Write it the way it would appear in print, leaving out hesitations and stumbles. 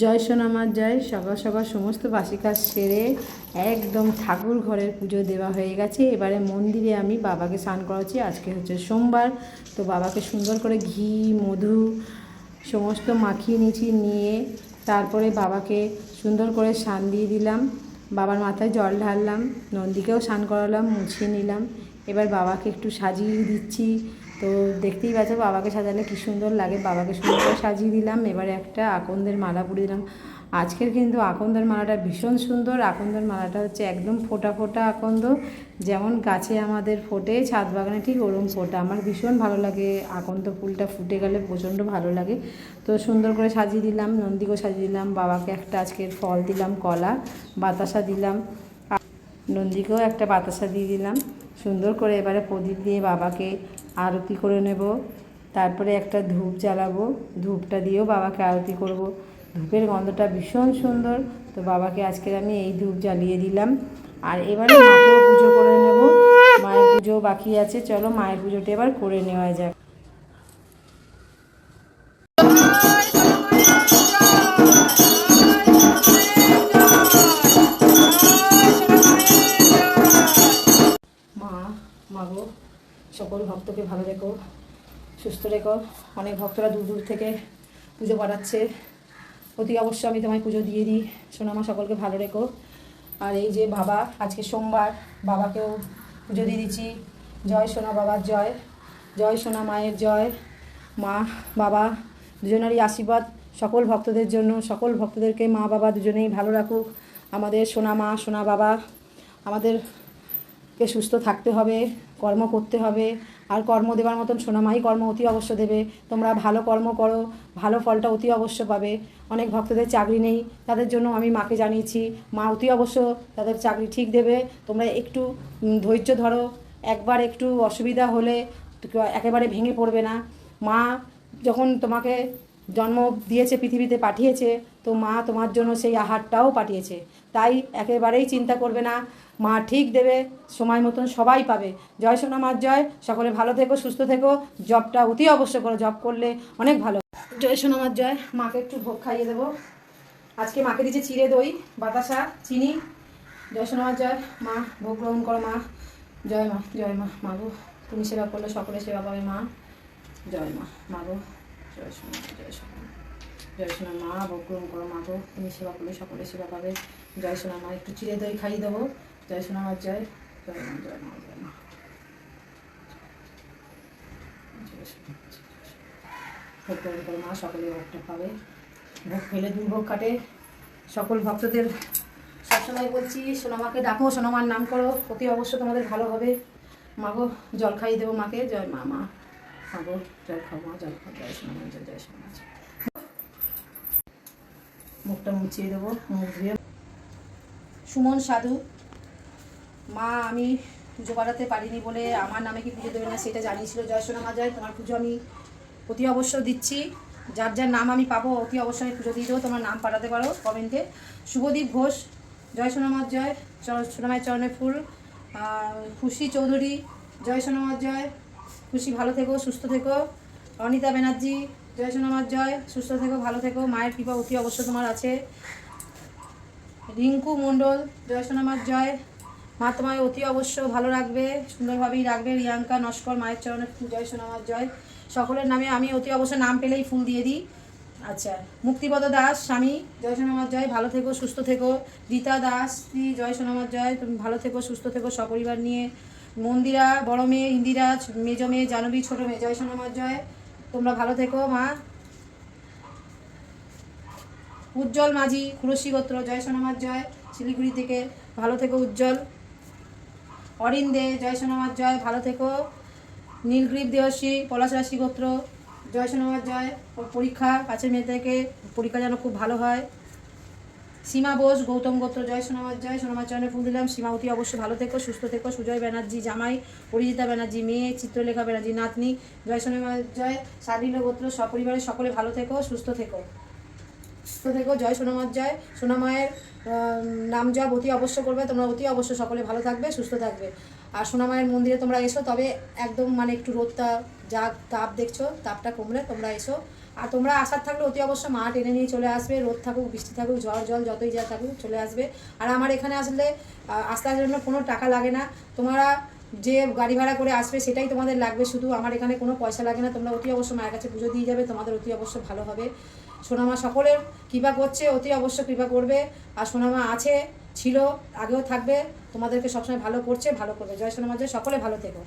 জয় সোনামার জয়। সকাল সকাল সমস্ত বাসি কাজ সেরে একদম ঠাকুর ঘরের পুজো দেওয়া হয়ে গেছে। এবারে মন্দিরে আমি বাবাকে স্নান করাচ্ছি। আজকে হচ্ছে সোমবার, তো বাবাকে সুন্দর করে ঘি মধু সমস্ত মাখিয়ে নিয়েছি, নিয়ে তারপরে বাবাকে সুন্দর করে স্নান দিয়ে দিলাম। বাবার মাথায় জল ঢাললাম, নন্দীকেও স্নান করালাম, মুছিয়ে নিলাম। এবার বাবাকে একটু সাজিয়ে দিচ্ছি। তো দেখতেই পাচ্ছ বাবাকে সাজালে কী সুন্দর লাগে। বাবাকে সুন্দর করে সাজিয়ে দিলাম। এবারে একটা আকন্দের মালা পরিয়ে দিলাম। আজকের কিন্তু আকন্দের মালাটা ভীষণ সুন্দর। আকন্দের মালাটা হচ্ছে একদম ফোটা ফোটা আকন্দ, যেমন গাছে আমাদের ফোটে, ছাদ বাগানে ঠিক ওরম ফোটা। আমার ভীষণ ভালো লাগে, আকন্দ ফুলটা ফুটে গেলে প্রচণ্ড ভালো লাগে। তো সুন্দর করে সাজিয়ে দিলাম, নন্দীকেও সাজিয়ে দিলাম। বাবাকে একটা আজকের ফল দিলাম, কলা, বাতাসা দিলাম। নন্দীকেও একটা বাতাসা দিয়ে দিলাম সুন্দর করে। এবারে প্রদীপ দিয়ে বাবাকে আরতি করে নেব। তারপরে একটা ধূপ জ্বালাবো, ধূপটা দিয়েও বাবাকে আরতি করব। ধূপের গন্ধটা ভীষণ সুন্দর। তো বাবাকে আজকের আমি এই ধূপ জ্বালিয়ে দিলাম। আর এবারে মাকেও পুজো করে নেব। মায়ের পুজো বাকি আছে, চলো মায়ের পুজোটা এবার করে নেওয়া যাক। মাগো, সকল ভক্তকে ভালো রেখো, সুস্থ রেখো। অনেক ভক্তরা দূর দূর থেকে পুজো পাঠাচ্ছে, অতি অবশ্য আমি তোমায় পুজো দিয়ে দিই। সোনামা, সকলকে ভালো রেখো। আর এই যে বাবা, আজকে সোমবার, বাবাকেও পুজো দিয়ে দিচ্ছি। জয় সোনা বাবার জয়, জয় সোনা মায়ের জয়। মা বাবা দুজনেরই আশীর্বাদ সকল ভক্তদের জন্য। সকল ভক্তদেরকে মা বাবা দুজনেই ভালো রাখুক। আমাদের সোনা মা সোনা বাবা আমাদেরকে সুস্থ থাকতে হবে, কর্ম করতে হবে। আর কর্ম দেওয়ার মতন সোনামাই কর্ম অতি অবশ্য দেবে। তোমরা ভালো কর্ম করো, ভালো ফলটা অতি অবশ্য পাবে। অনেক ভক্তদের চাকরি নেই, তাদের জন্য আমি মাকে জানিয়েছি, মা অতি অবশ্য তাদের চাকরি ঠিক দেবে। তোমরা একটু ধৈর্য ধরো। একবার একটু অসুবিধা হলে একেবারে ভেঙে পড়বে না। মা যখন তোমাকে জন্ম দিয়েছে, পৃথিবীতে পাঠিয়েছে, তো মা তোমার জন্য সেই আহারটাও পাঠিয়েছে। তাই একেবারেই চিন্তা করবে না, মা ঠিক দেবে, সময় মতন সবাই পাবে। জয় সোনা মার জয়। সকলে ভালো থেকো, সুস্থ থেকো। জবটা অতি অবশ্য করো, জব করলে অনেক ভালো। জয় সোনা মার জয়। মাকে একটু ভোগ খাইয়ে দেবো। আজকে মাকে দিচ্ছে চিড়ে দই, বাতাসা, চিনি। জয় সোনা মার জয়। মা ভোগ গ্রহণ করো। মা জয়। মা জয়। মা মাগো, তুমি সেবা করলে সকলে সেবা পাবে। মা জয়। মা মাগো, জয় সোনা, জয় সোনা, জয় সোনা। মা ভোগ গ্রহণ করো। মাগো, তুমি সেবা করলে সকলে সেবা পাবে। জয় সোনা মা। একটু চিড়ে দই খাইয়ে দেবো। জয় সোনা মার জয়। জয় মা, জয় মা, জয় মা। ভোগ গ্রহণ করো। মা সকলে ভোগটা পাবে। ভোগ খেলে দুর্ভোগ কাটে। সকল ভক্তদের সবসময় বলছি, সোনামাকে ডাকো, সোনামার নাম করো, অতি অবশ্য তোমাদের ভালো হবে। মাগো, জল খাইয়ে দেবো মাকে। জয় মা। মা মাগো, জল খাও। মা জল খাও। জয় সোনামা জয়। জয় সোনামা জয়। মুখটা মুছিয়ে দেবো, মুখ ধুয়ে। সুমন সাধু। মা আমি পুজো পাঠাতে পারিনি বলে আমার নামে কি পুজো দেবে না সেটা জানিয়েছিল। জয় সোনামা জয়। তোমার পুজো আমি অতি অবশ্য দিচ্ছি। যার যার নাম আমি পাবো অতি অবশ্যই আমি পুজো দিয়ে দেবো। তোমার নাম পাঠাতে পারো কমেন্টে। শুভদীপ ঘোষ। জয় সোনামার জয়। সোনামায়ের চরণে ফুল। খুশি চৌধুরী। জয় সোনামার জয়। খুশি, ভালো থেকো, সুস্থ থেকো। অনিতা ব্যানার্জি। জয় সোনামার জয়। সুস্থ থেকো, ভালো থেকো। মায়ের কৃপা অতি অবশ্য তোমার আছে। রিঙ্কু মণ্ডল। জয় সোনামার জয়। মা তোমায় অতি অবশ্য ভালো রাখবে, সুন্দরভাবেই রাখবে। রিয়াঙ্কা নস্কর। মায়ের চরণে ফুল। জয় সোনামার জয়। সকলের নামে আমি অতি অবশ্য নাম পেলেই ফুল দিয়ে দিই। আচ্ছা, মুক্তিপদ দাস স্বামী। জয় সোনামার জয়। ভালো থেকো, সুস্থ থেকো। রীতা দাস। জয় সোনামার জয়। তুমি ভালো থেকো, সুস্থ থেকো সপরিবার নিয়ে। মন্দিরা বড় মেয়ে, ইন্দিরা মেজ মেয়ে, জানবী ছোটো মেয়ে। জয় সোনামার জয়। তোমরা ভালো থেকো। মা উজ্জ্বল মাঝি, খুরশি গোত্র। জয় সোনামার জয়। শিলিগুড়ি থেকে। ভালো থেকো উজ্জ্বল। অরিন্দে। জয় সোনামার জয়। ভালো থেকো। নীলগ্রীব দেহশ্রী, পলাশ রাশি গোত্র। জয় সোনামার জয়। ওর পরীক্ষা কাছের মেয়ে থেকে, পরীক্ষা যেন খুব ভালো হয়। সীমা বোস, গৌতম গোত্র। জয় সোনামার জয়। সোনামার চরণে ফুল দিলাম। সীমা অতি অবশ্যই ভালো থেকো, সুস্থ থেকো। সুজয় ব্যানার্জি জামাই, পরিজিতা ব্যানার্জি মেয়ে, চিত্রলেখা ব্যানার্জি নাতনি। জয় সোনামার জয়। শালীল গোত্র। সপরিবারে সকলে ভালো থেকো, সুস্থ থেকো, সুস্থ থেকো। জয় সোনামার জয়। সোনামায়ের নাম জপ অতি অবশ্য করবে। তোমরা অতি অবশ্য সকলে ভালো থাকবে, সুস্থ থাকবে। আর সোনামায়ের মন্দিরে তোমরা এসো, তবে একদম মানে একটু রোদটা যা তাপ দেখছো, তাপটা কমলে তোমরা এসো। আর তোমরা আসার থাকলে অতি অবশ্য মা টেনে নিয়ে চলে আসবে, রোদ থাকুক বৃষ্টি থাকুক ঝড় জল যতই যা থাকুক চলে আসবে। আর আমার এখানে আসলে আসার জন্য কোনো টাকা লাগে না, তোমরা যে গাড়ি ভাড়া করে আসবে সেটাই তোমাদের লাগবে শুধু, আমার এখানে কোনো পয়সা লাগে না। তোমরা অতি অবশ্য মায়ের কাছে পুজো দিয়ে যাবে, তোমাদের অতি অবশ্য ভালো হবে। সোনামা সকলের কৃপা করছে, অতি অবশ্য কৃপা করবে। আর সোনামা আছে, ছিল, আগেও থাকবে, তোমাদেরকে সবসময় ভালো করছে, ভালো করবে। জয় সোনামা, জয়, সকলে ভালো থেকো।